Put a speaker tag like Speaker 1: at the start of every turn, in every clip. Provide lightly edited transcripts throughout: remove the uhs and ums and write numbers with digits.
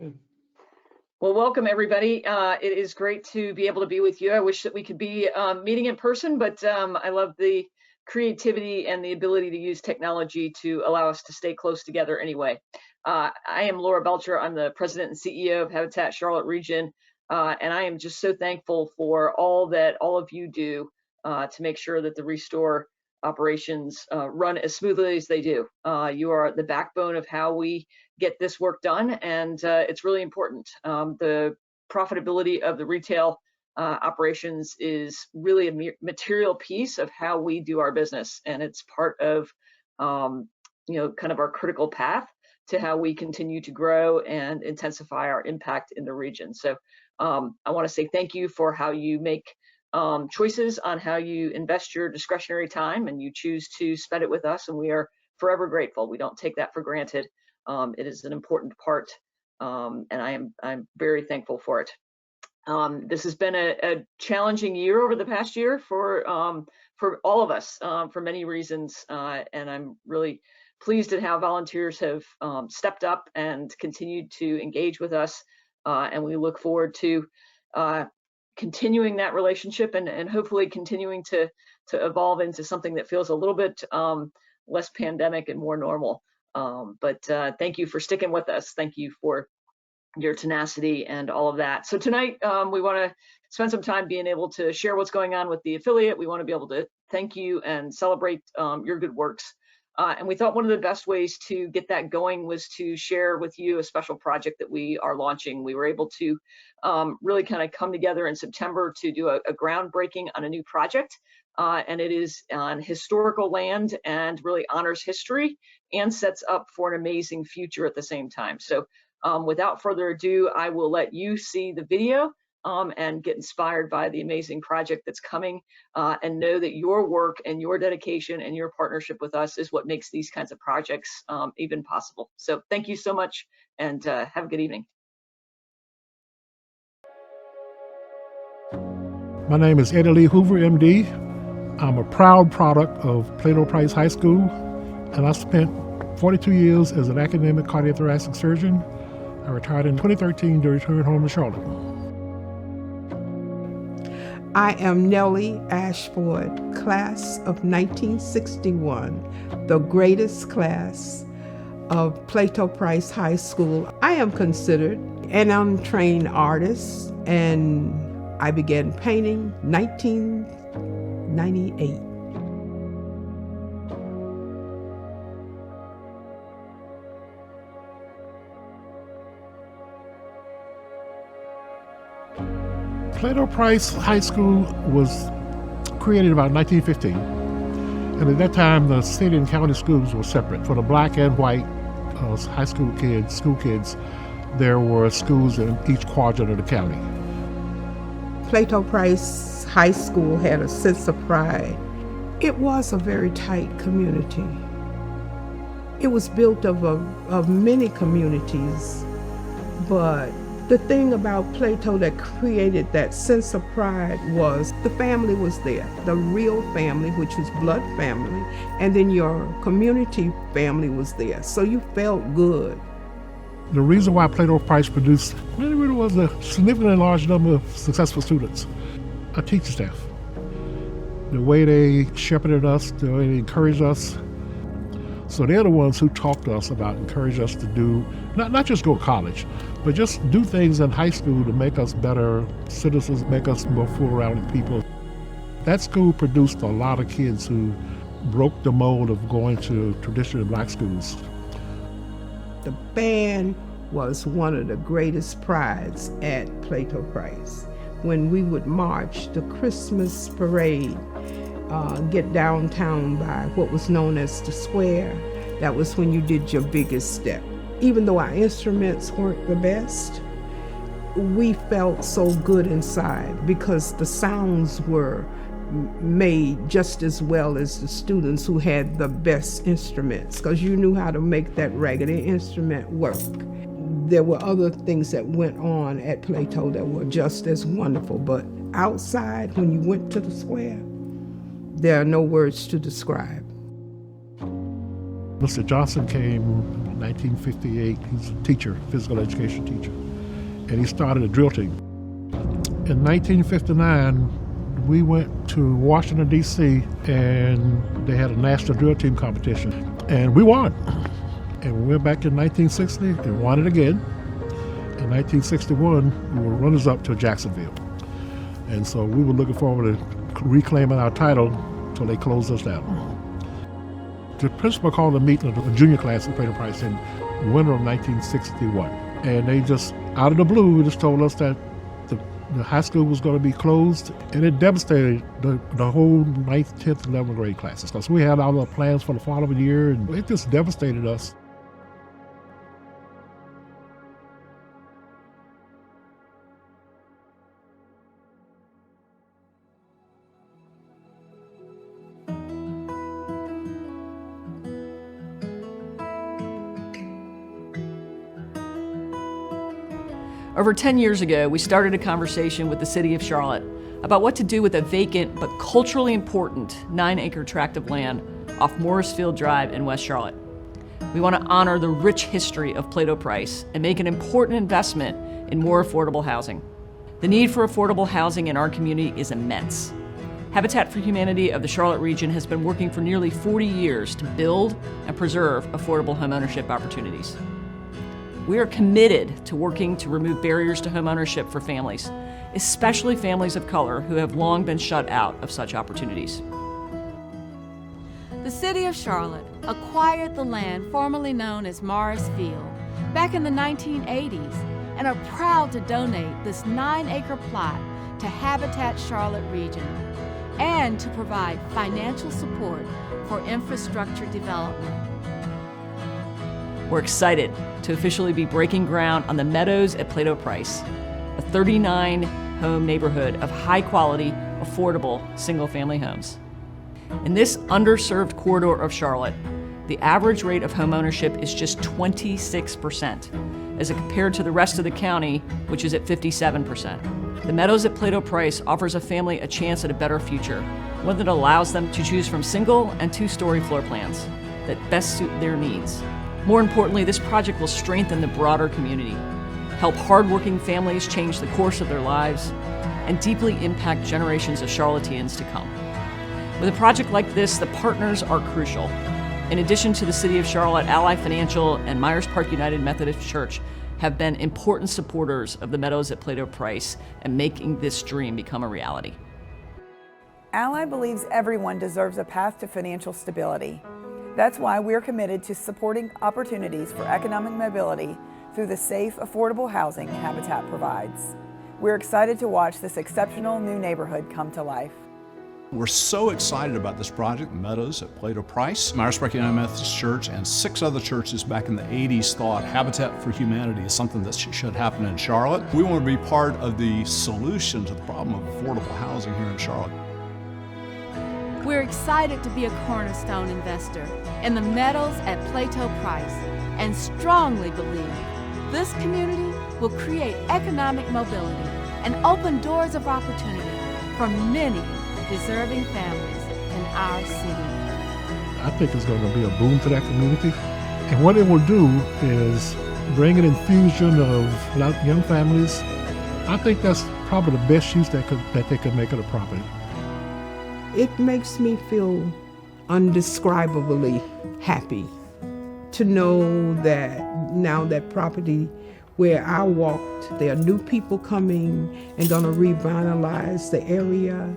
Speaker 1: Mm.
Speaker 2: Well, welcome everybody. It is great to be able to be with you. I wish that we could be meeting in person, but I love the creativity and the ability to use technology to allow us to stay close together anyway. I am Laura Belcher. I'm the president and CEO of Habitat Charlotte Region, and I am just so thankful for all that all of you do to make sure that the ReStore operations run as smoothly as they do. You are the backbone of how we get this work done, and it's really important. The profitability of the retail operations is really a material piece of how we do our business, and it's part of kind of our critical path to how we continue to grow and intensify our impact in the region. So I want to say thank you for how you make choices on how you invest your discretionary time, and you choose to spend it with us, and we are forever grateful. We don't take that for granted. It is an important part, and I'm very thankful for it. This has been a challenging year over the past year for all of us for many reasons, and I'm really pleased at how volunteers have stepped up and continued to engage with us, and we look forward to continuing that relationship and hopefully continuing to evolve into something that feels a little bit less pandemic and more normal. But thank you for sticking with us. Thank you for your tenacity and all of that. So tonight we want to spend some time being able to share what's going on with the affiliate. We want to be able to thank you and celebrate your good works. And we thought one of the best ways to get that going was to share with you a special project that we are launching. We were able to really kind of come together in September to do a groundbreaking on a new project. And it is on historical land and really honors history and sets up for an amazing future at the same time. So without further ado, I will let you see the video and get inspired by the amazing project that's coming, and know that your work and your dedication and your partnership with us is what makes these kinds of projects even possible. So thank you so much, and have a good evening.
Speaker 1: My name is Eddie Lee Hoover, MD. I'm a proud product of Plato Price High School, and I spent 42 years as an academic cardiothoracic surgeon. I retired in 2013 to return home to Charlotte.
Speaker 3: I am Nellie Ashford, class of 1961, the greatest class of Plato Price High School. I am considered an untrained artist, and I began painting 1998.
Speaker 1: Plato Price High School was created about 1915, and at that time the city and county schools were separate. For the black and white high school kids, there were schools in each quadrant of the county.
Speaker 3: Plato Price High School had a sense of pride. It was a very tight community. It was built of many communities, but the thing about Plato that created that sense of pride was the family was there, the real family, which was blood family, and then your community family was there, so you felt good.
Speaker 1: The reason why Plato Price produced really was a significantly large number of successful students, a teaching staff. The way they shepherded us, the way they encouraged us. So they're the ones who talk to us about, encourage us to do, not just go to college, but just do things in high school to make us better citizens, make us more full-rounded people. That school produced a lot of kids who broke the mold of going to traditional black schools.
Speaker 3: The band was one of the greatest prides at Plato Price. When we would march the Christmas parade, get downtown by what was known as the square, that was when you did your biggest step. Even though our instruments weren't the best, we felt so good inside because the sounds were made just as well as the students who had the best instruments, because you knew how to make that raggedy instrument work. There were other things that went on at Plato that were just as wonderful, but outside, when you went to the square, there are no words to describe.
Speaker 1: Mr. Johnson came in 1958. He's a teacher, physical education teacher, and he started a drill team. In 1959, we went to Washington, D.C., and they had a national drill team competition, and we won. And we went back in 1960 and won it again. In 1961, we were runners-up to Jacksonville. And so we were looking forward to reclaiming our title until they closed us down. The principal called a meeting of the junior class at Plato Price in winter of 1961. And they just, out of the blue, just told us that the high school was going to be closed, and it devastated the whole 9th, 10th, 11th grade classes, because we had all our plans for the following year, and it just devastated us.
Speaker 4: Over 10 years ago, we started a conversation with the city of Charlotte about what to do with a vacant but culturally important 9-acre tract of land off Morrisfield Drive in West Charlotte. We want to honor the rich history of Plato Price and make an important investment in more affordable housing. The need for affordable housing in our community is immense. Habitat for Humanity of the Charlotte region has been working for nearly 40 years to build and preserve affordable homeownership opportunities. We are committed to working to remove barriers to homeownership for families, especially families of color who have long been shut out of such opportunities.
Speaker 5: The city of Charlotte acquired the land formerly known as Morris Field back in the 1980s and are proud to donate this 9-acre plot to Habitat Charlotte region and to provide financial support for infrastructure development.
Speaker 4: We're excited to officially be breaking ground on the Meadows at Plato Price, a 39-home neighborhood of high-quality, affordable, single-family homes. In this underserved corridor of Charlotte, the average rate of homeownership is just 26%, as compared to the rest of the county, which is at 57%. The Meadows at Plato Price offers a family a chance at a better future, one that allows them to choose from single and 2-story floor plans that best suit their needs. More importantly, this project will strengthen the broader community, help hardworking families change the course of their lives, and deeply impact generations of Charlotteans to come. With a project like this, the partners are crucial. In addition to the City of Charlotte, Ally Financial and Myers Park United Methodist Church have been important supporters of the Meadows at Plato Price and making this dream become a reality.
Speaker 6: Ally believes everyone deserves a path to financial stability. That's why we're committed to supporting opportunities for economic mobility through the safe, affordable housing Habitat provides. We're excited to watch this exceptional new neighborhood come to life.
Speaker 7: We're so excited about this project, Meadows at Plato Price. Myers Park United Methodist Church and 6 other churches back in the 80s thought Habitat for Humanity is something that should happen in Charlotte. We want to be part of the solution to the problem of affordable housing here in Charlotte.
Speaker 5: We're excited to be a cornerstone investor in the Meadows at Plato Price and strongly believe this community will create economic mobility and open doors of opportunity for many deserving families in our city.
Speaker 1: I think it's going to be a boom to that community. And what it will do is bring an infusion of young families. I think that's probably the best use that they could make of the property.
Speaker 3: It makes me feel undescribably happy to know that now that property where I walked, there are new people coming and gonna revitalize the area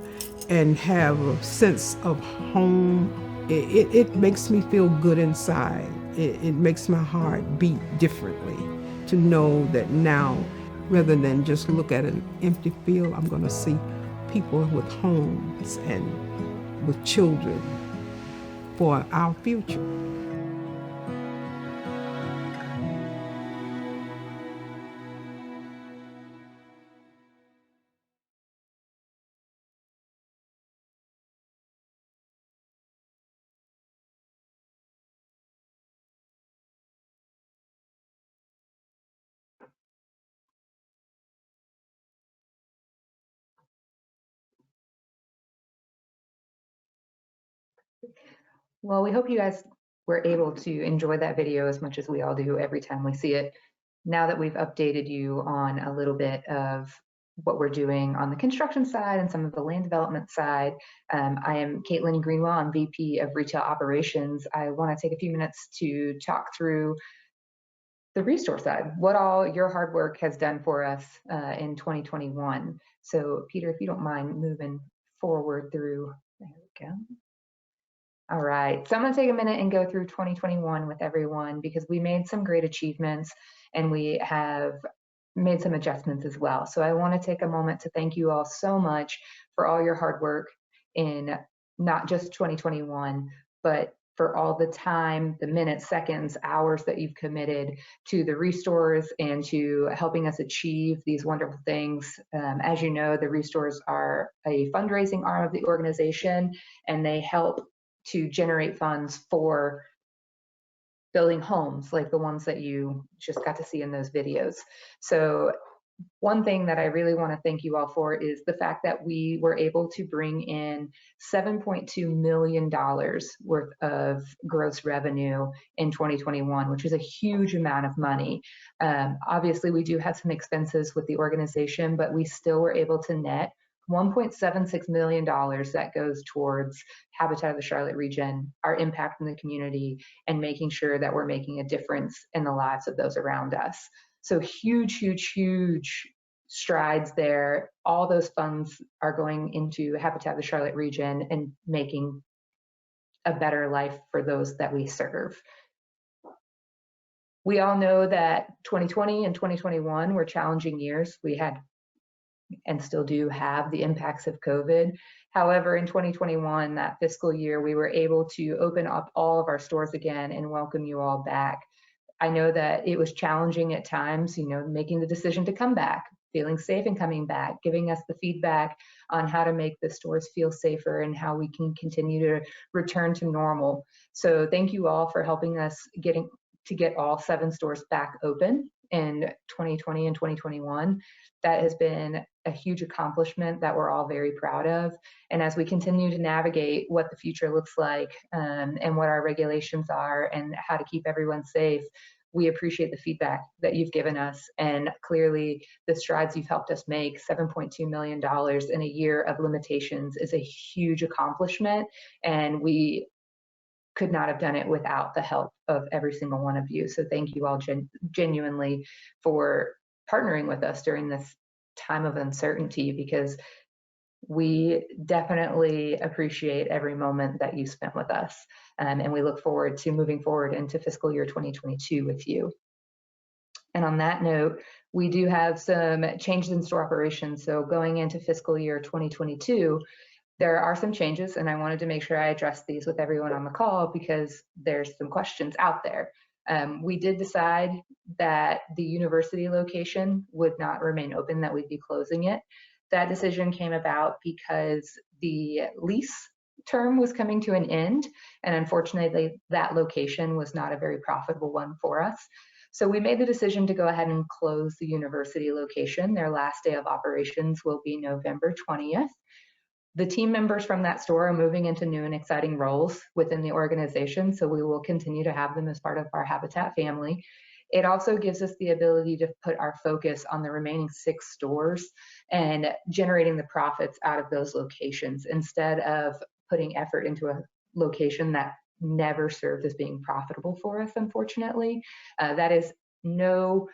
Speaker 3: and have a sense of home. It makes me feel good inside. It makes my heart beat differently to know that now, rather than just look at an empty field, I'm gonna see people with homes and with children for our future.
Speaker 8: Well, we hope you guys we're able to enjoy that video as much as we all do every time we see it. Now that we've updated you on a little bit of what we're doing on the construction side and some of the land development side, I am Caitlin Greenwell, I'm VP of Retail Operations. I want to take a few minutes to talk through the ReStore side, what all your hard work has done for us in 2021. So Peter, if you don't mind moving forward through, there we go. All right, so I'm gonna take a minute and go through 2021 with everyone because we made some great achievements and we have made some adjustments as well. So I wanna take a moment to thank you all so much for all your hard work in not just 2021, but for all the time, the minutes, seconds, hours that you've committed to the ReStores and to helping us achieve these wonderful things. As you know, the ReStores are a fundraising arm of the organization, and they help to generate funds for building homes like the ones that you just got to see in those videos. So one thing that I really want to thank you all for is the fact that we were able to bring in $7.2 million worth of gross revenue in 2021, which is a huge amount of money. Obviously, we do have some expenses with the organization, but we still were able to net $1.76 million that goes towards Habitat of the Charlotte region, our impact in the community, and making sure that we're making a difference in the lives of those around us. So huge, huge, huge strides there. All those funds are going into Habitat of the Charlotte region and making a better life for those that we serve. We all know that 2020 and 2021 were challenging years. We had and still do have the impacts of COVID. However, in 2021, that fiscal year, we were able to open up all of our stores again and welcome you all back. I know that it was challenging at times, making the decision to come back, feeling safe and coming back, giving us the feedback on how to make the stores feel safer and how we can continue to return to normal. So thank you all for helping us get all 7 stores back open in 2020 and 2021. That has been a huge accomplishment that we're all very proud of. And as we continue to navigate what the future looks like and what our regulations are and how to keep everyone safe, we appreciate the feedback that you've given us. And clearly the strides you've helped us make, $7.2 million in a year of limitations, is a huge accomplishment. And we could not have done it without the help of every single one of you. So thank you all genuinely for partnering with us during this time of uncertainty, because we definitely appreciate every moment that you spent with us. And we look forward to moving forward into fiscal year 2022 with you. And on that note, we do have some changes in store operations. So going into fiscal year 2022, there are some changes, and I wanted to make sure I address these with everyone on the call because there's some questions out there. We did decide that the university location would not remain open, that we'd be closing it. That decision came about because the lease term was coming to an end, and unfortunately that location was not a very profitable one for us. So we made the decision to go ahead and close the university location. Their last day of operations will be November 20th. The team members from that store are moving into new and exciting roles within the organization, so we will continue to have them as part of our Habitat family. It also gives us the ability to put our focus on the remaining 6 stores and generating the profits out of those locations instead of putting effort into a location that never served as being profitable for us, unfortunately. That is no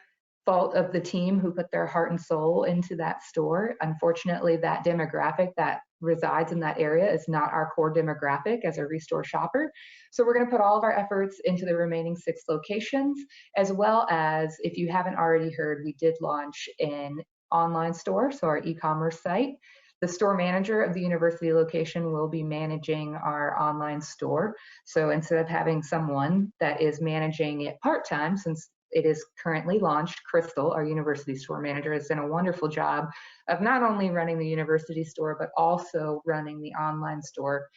Speaker 8: fault of the team who put their heart and soul into that store. Unfortunately, that demographic that resides in that area is not our core demographic as a ReStore shopper. So we're going to put all of our efforts into the remaining 6 locations, as well as, if you haven't already heard, we did launch an online store, so our e-commerce site. The store manager of the university location will be managing our online store. So instead of having someone that is managing it part-time, since it is currently launched, Crystal, our university store manager, has done a wonderful job of not only running the university store, but also running the online store.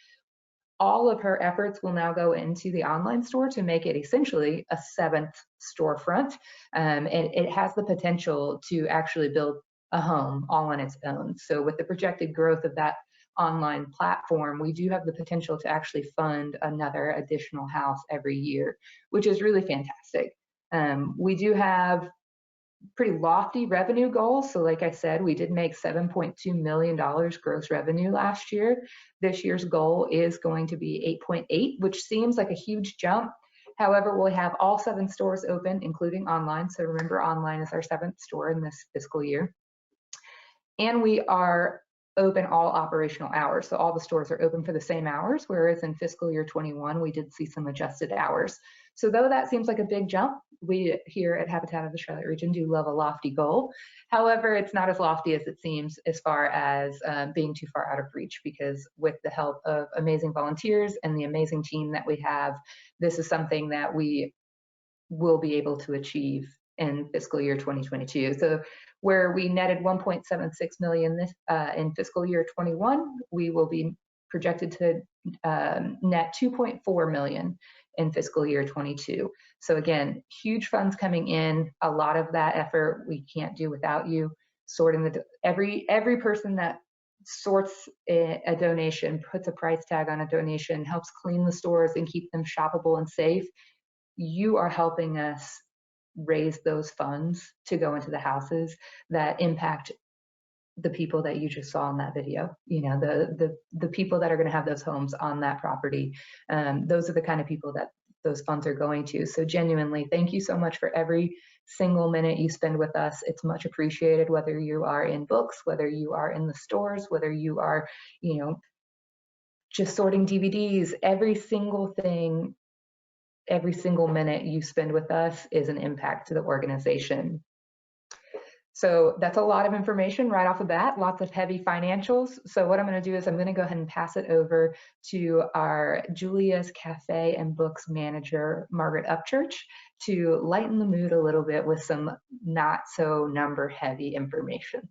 Speaker 8: All of her efforts will now go into the online store to make it essentially a 7th storefront. And it has the potential to actually build a home all on its own. So with the projected growth of that online platform, we do have the potential to actually fund another additional house every year, which is really fantastic. We do have pretty lofty revenue goals. So like I said, we did make $7.2 million gross revenue last year. This year's goal is going to be 8.8, which seems like a huge jump. However, we'll have all 7 stores open, including online. So remember, online is our 7th store in this fiscal year. And we are open all operational hours. So all the stores are open for the same hours, whereas in fiscal year 21, we did see some adjusted hours. So though that seems like a big jump, we here at Habitat of the Charlotte region do love a lofty goal. However, it's not as lofty as it seems as far as being too far out of reach, because with the help of amazing volunteers and the amazing team that we have, this is something that we will be able to achieve in fiscal year 2022. So where we netted 1.76 million this, in fiscal year 21, we will be projected to net 2.4 million in fiscal year 22. So again, huge funds coming in. A lot of that effort we can't do without you. Sorting the every person that sorts a donation, puts a price tag on a donation, helps clean the stores and keep them shoppable and safe. You are helping us raise those funds to go into the houses that impact the people that you just saw in that video. You know, the people that are going to have those homes on that property. Those are the kind of people that those funds are going to. So genuinely, thank you so much for every single minute you spend with us. It's much appreciated, whether you are in books, whether you are in the stores, whether you are, you know, just sorting DVDs. Every single thing, every single minute you spend with us is an impact to the organization. So that's a lot of information right off the bat, lots of heavy financials. So what I'm going to do is I'm going to go ahead and pass it over to our Julia's Cafe and Books manager, Margaret Upchurch, to lighten the mood a little bit with some not so number heavy information.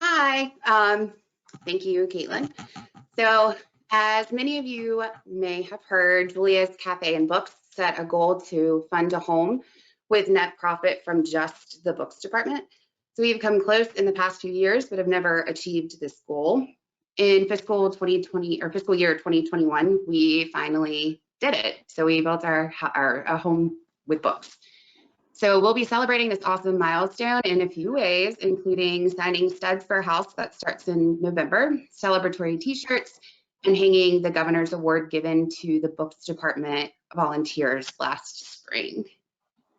Speaker 9: Hi, thank you, Caitlin. So as many of you may have heard, Julia's Cafe and Books set a goal to fund a home with net profit from just the books department. So we've come close in the past few years, but have never achieved this goal. In fiscal 2020 or fiscal year 2021, we finally did it. So we built our home with books. So we'll be celebrating this awesome milestone in a few ways, including signing studs for a house that starts in November, celebratory t-shirts, and hanging the governor's award given to the books department volunteers last spring.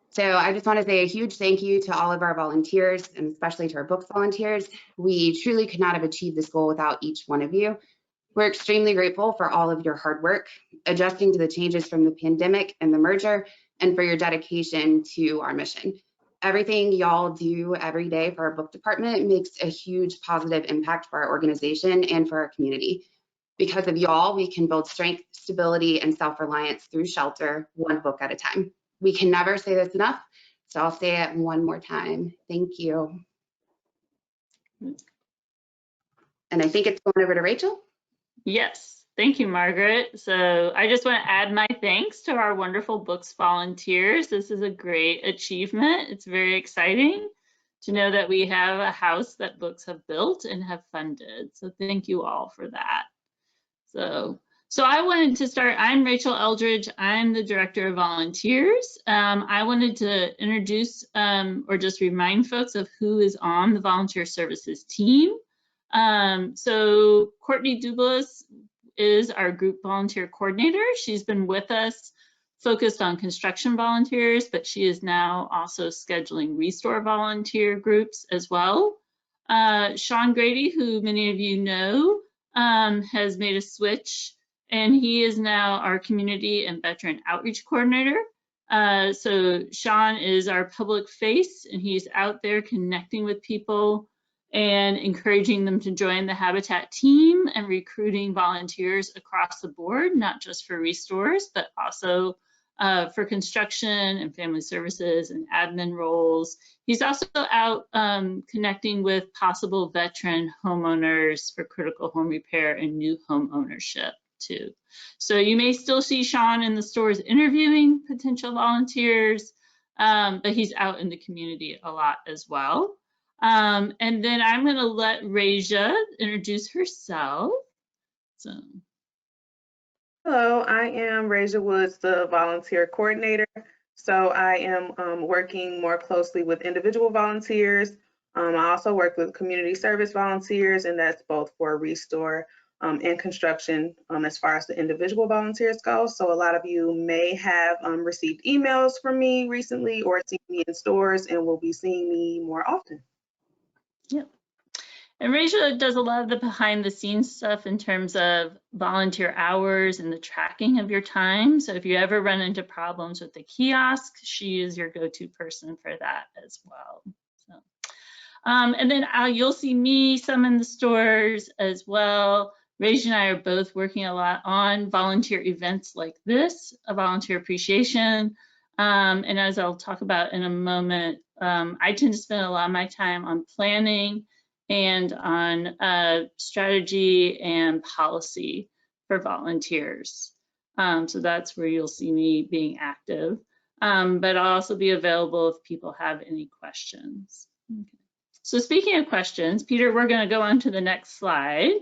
Speaker 9: So I just want to say a huge thank you to all of our volunteers, and especially to our books volunteers. We truly could not have achieved this goal without each one of you. We're extremely grateful for all of your hard work, adjusting to the changes from the pandemic and the merger, and for your dedication to our mission. Everything y'all do every day for our book department makes a huge positive impact for our organization and for our community. Because of y'all, we can build strength, stability, and self-reliance through shelter, one book at a time. We can never say this enough, so I'll say it one more time. Thank you. And I think it's going over to Rachel.
Speaker 10: Yes, thank you, Margaret. So I just want to add my thanks to our wonderful books volunteers. This is a great achievement. It's very exciting to know that we have a house that books have built and have funded. So thank you all for that. So I wanted to start. I'm Rachel Eldridge. I'm the Director of Volunteers. I wanted to introduce or just remind folks of who is on the Volunteer Services team. So Courtney Dublas is our group volunteer coordinator. She's been with us focused on construction volunteers, but she is now also scheduling ReStore volunteer groups as well. Sean Grady, who many of you know, has made a switch, and he is now our community and veteran outreach coordinator. So Sean is our public face, and he's out there connecting with people and encouraging them to join the Habitat team and recruiting volunteers across the board, not just for ReStores, but also for construction and family services and admin roles. He's also out connecting with possible veteran homeowners for critical home repair and new home ownership too. So you may still see Sean in the stores interviewing potential volunteers, but he's out in the community a lot as well. And then I'm going to let Raja introduce herself. So.
Speaker 11: Hello, I am Raja Woods, the volunteer coordinator. So I am working more closely with individual volunteers. I also work with community service volunteers, and that's both for ReStore and construction as far as the individual volunteers go. So a lot of you may have received emails from me recently or seen me in stores and will be seeing me more often.
Speaker 10: Yep. And Raja does a lot of the behind the scenes stuff in terms of volunteer hours and the tracking of your time. So if you ever run into problems with the kiosk, she is your go-to person for that as well. So, and then you'll see me some in the stores as well. Raja and I are both working a lot on volunteer events like this, a volunteer appreciation. And as I'll talk about in a moment, I tend to spend a lot of my time on planning and on strategy and policy for volunteers. So that's where you'll see me being active, but I'll also be available if people have any questions. Okay. So speaking of questions, Peter, we're going to go on to the next slide.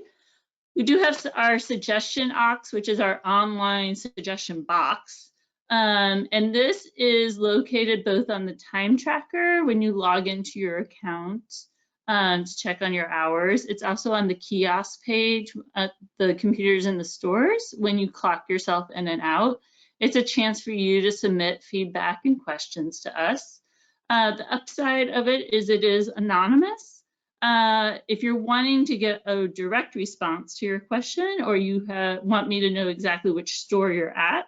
Speaker 10: We do have our suggestion box, which is our online suggestion box. And this is located both on the time tracker when you log into your account to check on your hours. It's also on the kiosk page at the computers in the stores when you clock yourself in and out. It's a chance for you to submit feedback and questions to us. The upside of it is anonymous. If you're wanting to get a direct response to your question, or you want me to know exactly which store you're at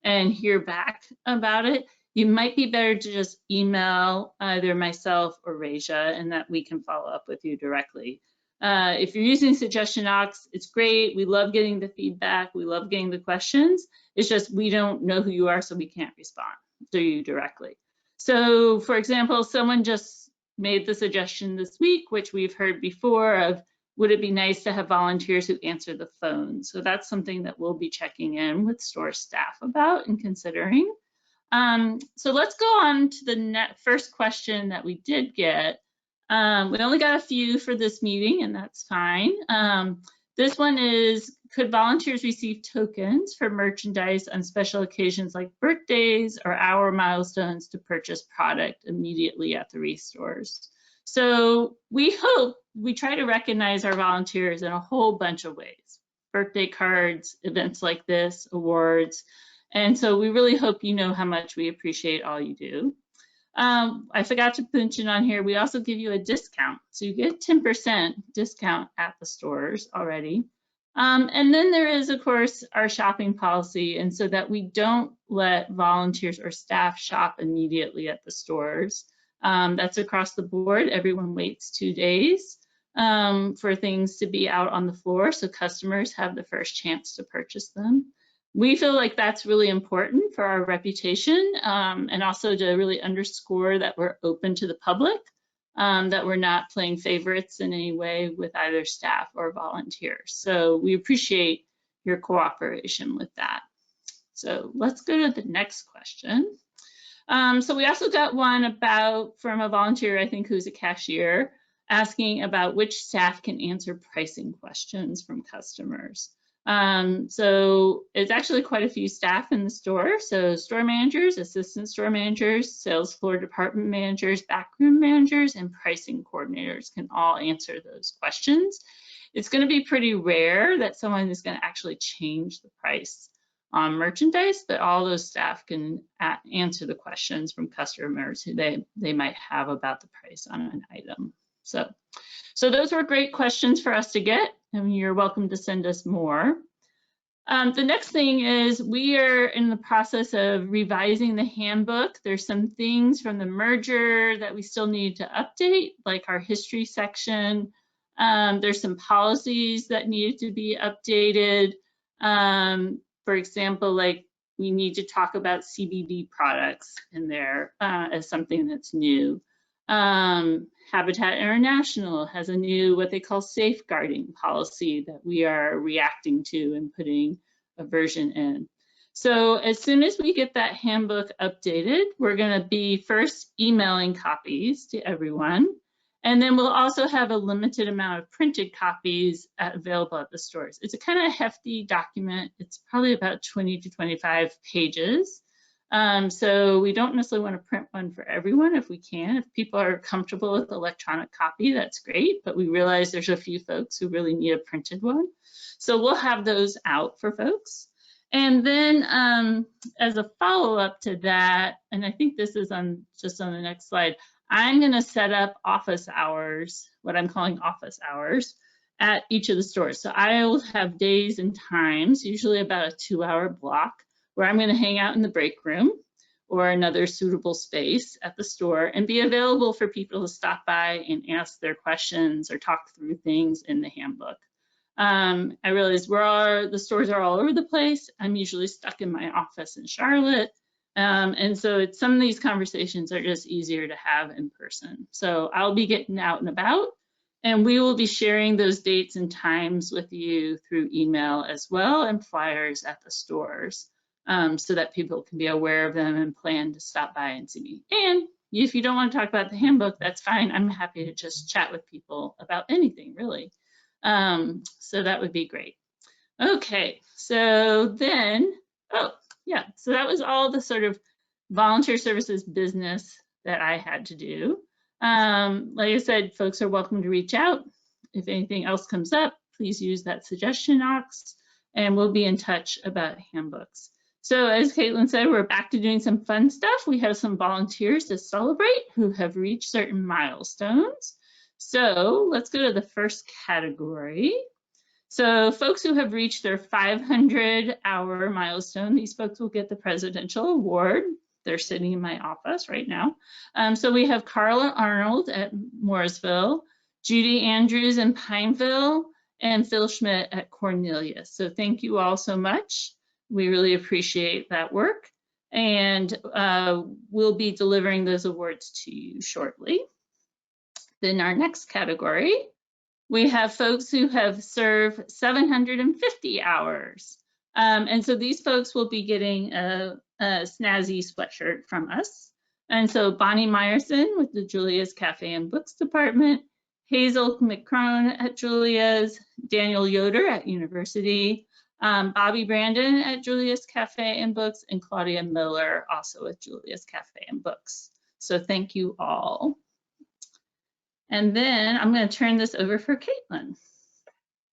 Speaker 10: and hear back about it, you might be better to just email either myself or Raja, and that we can follow up with you directly. If you're using Suggestion Box, it's great. We love getting the feedback. We love getting the questions. It's just we don't know who you are, so we can't respond to you directly. So, for example, someone just made the suggestion this week, which we've heard before, of would it be nice to have volunteers who answer the phone? So that's something that we'll be checking in with store staff about and considering. So let's go on to the first question that we did get. We only got a few for this meeting, and that's fine. This one is, could volunteers receive tokens for merchandise on special occasions like birthdays or hour milestones to purchase product immediately at the ReStores? So we try to recognize our volunteers in a whole bunch of ways: birthday cards, events like this, awards. And so we really hope you know how much we appreciate all you do. I forgot to mention on here, we also give you a discount. So you get 10% discount at the stores already. And then there is, of course, our shopping policy, and so that we don't let volunteers or staff shop immediately at the stores. That's across the board. Everyone waits 2 days for things to be out on the floor, so customers have the first chance to purchase them. We feel like that's really important for our reputation, and also to really underscore that we're open to the public, that we're not playing favorites in any way with either staff or volunteers. So we appreciate your cooperation with that. So let's go to the next question. So we also got one from a volunteer, I think, who's a cashier, asking about which staff can answer pricing questions from customers. So it's actually quite a few staff in the store. So store managers, assistant store managers, sales floor department managers, backroom managers, and pricing coordinators can all answer those questions. It's going to be pretty rare that someone is going to actually change the price on merchandise, but all those staff can answer the questions from customers who they might have about the price on an item. So those were great questions for us to get, and you're welcome to send us more. The next thing is we are in the process of revising the handbook. There's some things from the merger that we still need to update, like our history section. There's some policies that need to be updated. For example, like we need to talk about CBD products in there as something that's new. Habitat International has a new, what they call safeguarding policy that we are reacting to and putting a version in. So as soon as we get that handbook updated, we're going to be first emailing copies to everyone. And then we'll also have a limited amount of printed copies available at the stores. It's a kind of hefty document. It's probably about 20 to 25 pages. So we don't necessarily want to print one for everyone if we can. If people are comfortable with electronic copy, that's great. But we realize there's a few folks who really need a printed one. So we'll have those out for folks. And then as a follow-up to that, and I think this is just on the next slide, I'm going to set up office hours, what I'm calling office hours, at each of the stores. So I'll have days and times, usually about a 2-hour block, where I'm going to hang out in the break room or another suitable space at the store and be available for people to stop by and ask their questions or talk through things in the handbook. I realize the stores are all over the place. I'm usually stuck in my office in Charlotte. And so some of these conversations are just easier to have in person. So I'll be getting out and about, and we will be sharing those dates and times with you through email as well, and flyers at the stores, so that people can be aware of them and plan to stop by and see me. And if you don't want to talk about the handbook, that's fine. I'm happy to just chat with people about anything, really. So that would be great. Okay, so then, so that was all the sort of volunteer services business that I had to do. Like I said, folks are welcome to reach out. If anything else comes up, please use that suggestion box, and we'll be in touch about handbooks. So as Caitlin said, we're back to doing some fun stuff. We have some volunteers to celebrate who have reached certain milestones. So let's go to the first category. So folks who have reached their 500-hour milestone, these folks will get the Presidential Award. They're sitting in my office right now. So we have Carla Arnold at Mooresville, Judy Andrews in Pineville, and Phil Schmidt at Cornelius. So thank you all so much. We really appreciate that work. And we'll be delivering those awards to you shortly. Then our next category, we have folks who have served 750 hours. And so these folks will be getting a snazzy sweatshirt from us. And so Bonnie Meyerson with the Julia's Cafe and Books Department, Hazel McCrone at Julia's, Daniel Yoder at University, Bobby Brandon at Julia's Cafe and Books, and Claudia Miller also at Julia's Cafe and Books. So thank you all. And then I'm going to turn this over for Caitlin.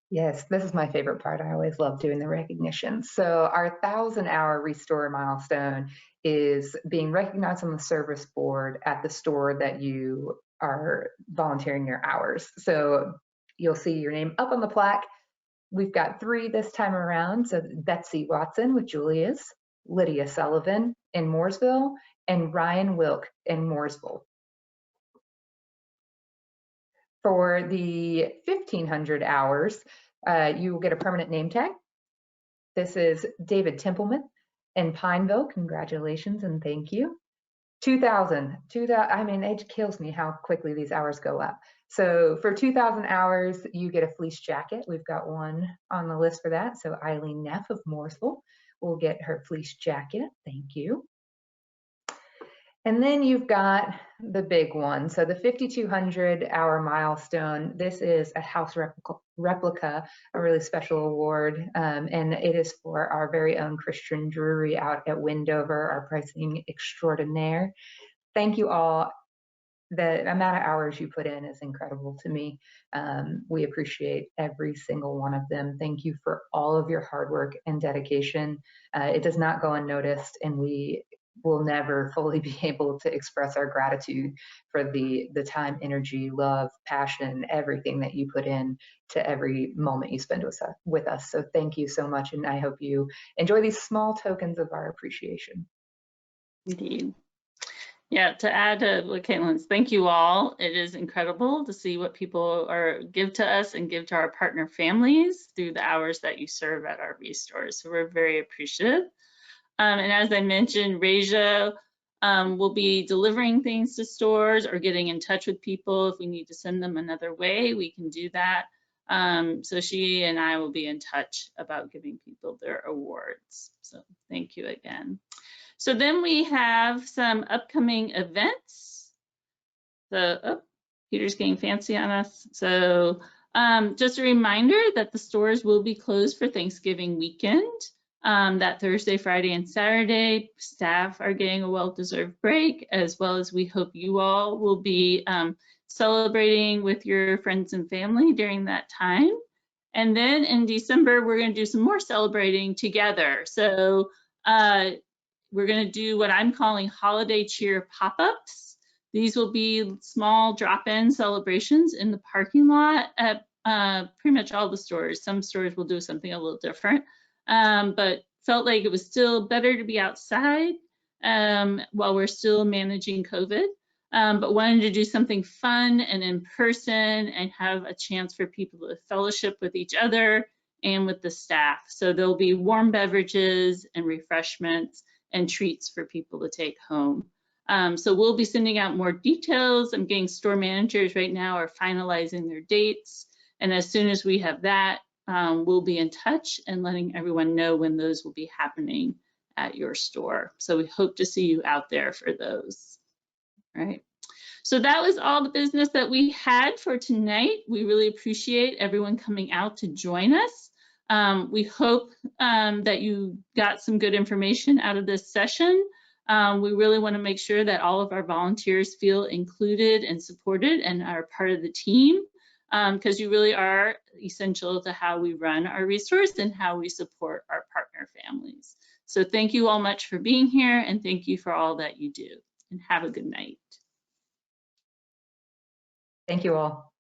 Speaker 8: Yes, this is my favorite part. I always love doing the recognition. So our 1,000-hour ReStore milestone is being recognized on the service board at the store that you are volunteering your hours. So you'll see your name up on the plaque. We've got 3 this time around. So Betsy Watson with Julia's, Lydia Sullivan in Mooresville, and Ryan Wilk in Mooresville. For the 1,500 hours, you will get a permanent name tag. This is David Templeman in Pineville. Congratulations and thank you. 2,000, I mean, it kills me how quickly these hours go up. So for 2,000 hours, you get a fleece jacket. We've got one on the list for that. So Eileen Neff of Mooresville will get her fleece jacket. Thank you. And then you've got the big one. So the 5,200-hour milestone, this is a house replica, a really special award. And it is for our very own Christian Drury out at Wendover, our pricing extraordinaire. Thank you all. The amount of hours you put in is incredible to me. We appreciate every single one of them. Thank you for all of your hard work and dedication. It does not go unnoticed, and we will never fully be able to express our gratitude for the time, energy, love, passion, everything that you put in to every moment you spend with us. So thank you so much, and I hope you enjoy these small tokens of our appreciation.
Speaker 10: Indeed. Yeah, to add to what Caitlin's, thank you all. It is incredible to see what people give to us and give to our partner families through the hours that you serve at our ReStores. So we're very appreciative. And as I mentioned, Raja will be delivering things to stores or getting in touch with people. If we need to send them another way, we can do that. So she and I will be in touch about giving people their awards. So thank you again. So then we have some upcoming events. So, oh, Peter's getting fancy on us. So just a reminder that the stores will be closed for Thanksgiving weekend. That Thursday, Friday, and Saturday. Staff are getting a well-deserved break, as well as we hope you all will be celebrating with your friends and family during that time. And then in December, we're going to do some more celebrating together. So we're going to do what I'm calling holiday cheer pop-ups. These will be small drop-in celebrations in the parking lot at pretty much all the stores. Some stores will do something a little different, but felt like it was still better to be outside while we're still managing COVID. But wanted to do something fun and in person and have a chance for people to fellowship with each other and with the staff. So there'll be warm beverages and refreshments and treats for people to take home. So we'll be sending out more details. I'm getting store managers right now are finalizing their dates. And as soon as we have that, we'll be in touch and letting everyone know when those will be happening at your store. So we hope to see you out there for those. Right. So that was all the business that we had for tonight. We really appreciate everyone coming out to join us. We hope that you got some good information out of this session. We really want to make sure that all of our volunteers feel included and supported and are part of the team, because you really are essential to how we run our resource and how we support our partner families. So thank you all much for being here, and thank you for all that you do, and have a good night.
Speaker 8: Thank you all.